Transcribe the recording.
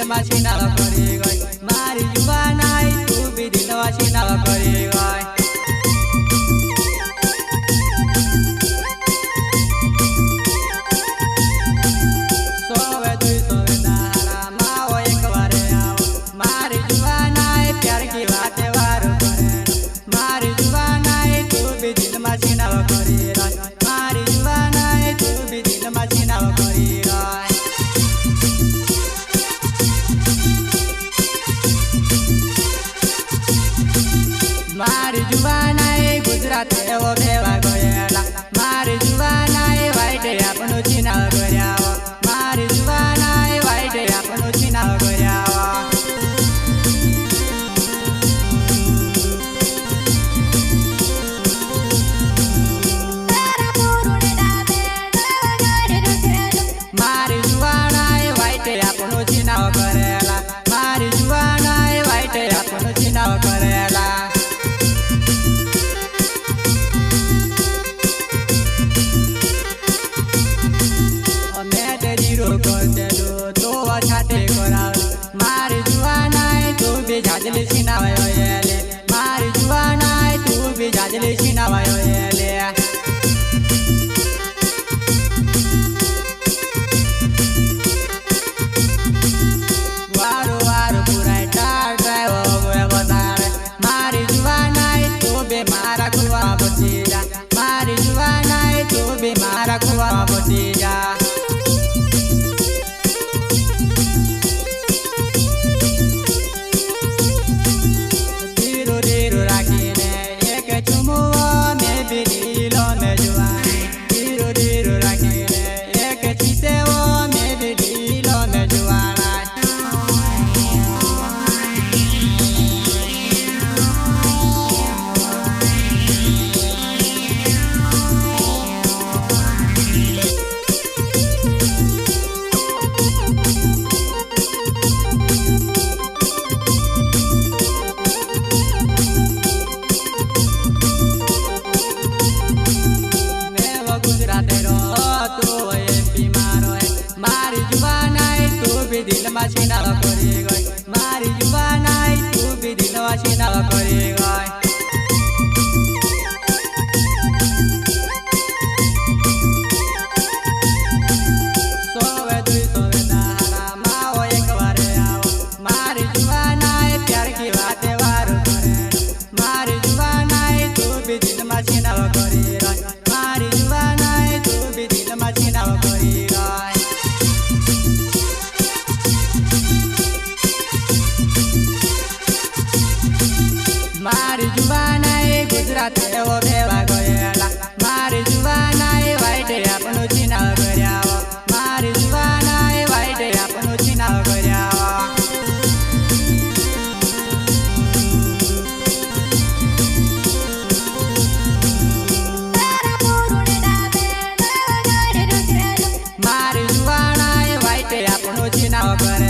માં છીનાવ કરી ગઈ મારી જુવાનાઈ તું બી દિલમાં છીનાવ કરી ગઈ સોવે તું સોવે તારા માવો એક વારે આવો મારી જુવાનાઈ પ્યાર કી વાતે વારો કરે મારી જુવાનાઈ તું બી દિલમાં છીનાવ કરી ગઈ મારી જુવાનાઈ તું બી દિલમાં છીનાવ કરી ગઈ મારી જુવાનાઈ ગુજરાત એવો બેવા ગયેલા મારી જુવાનાઈ વાઈટે આપણું છીનાવ કર્યા મારી જુવાનાઈ વાઈટે આપણું છીનાવ કર્યા મારી જુવાનાઈ વાઈટે આપણું છીનાવ કરેલા મારી જુવાનાઈ વાઈટે આપણું છીનાવ કરેલા મારી જુવાનાઈ તું બી જાજલી છીનાવાયો એલે મારી જુવાનાઈ તું બી જાજલી છીનાવાયો એલે વારો વારો પુરાય ટાર ડ્રાઈવર વધારે મારી જુવાનાઈ તું બી મારા કુવા બચી જા મારી જુવાનાઈ તું બી મારા કુવા બચી જા દિલમાં છીનાવ કરી ગઈ મારી જુવાનાઈ તું બી દિલમાં છીનાવ કરી ગઈ સોવે તું સોવે તારા માવો એક વારે આવો મારી જુવાનાઈ પ્યાર કી વાતે વારો કરે મારી જુવાનાઈ તું બી દિલમાં છીનાવ કરી ગઈ મારી જુવાનાઈ તું બી દિલમાં છીનાવ કરી ગઈ મારી જુવાનાઈ ગુજરાત એવો બેવા ગયેલા મારી જુવાનાઈ વાઈટે આપણું છીનાવ કર્યા મારી જુવાનાઈ વાઈટે આપણું છીનાવ કર્યા મારી જુવાનાઈ વાઈટે આપણું છીનાવ કરે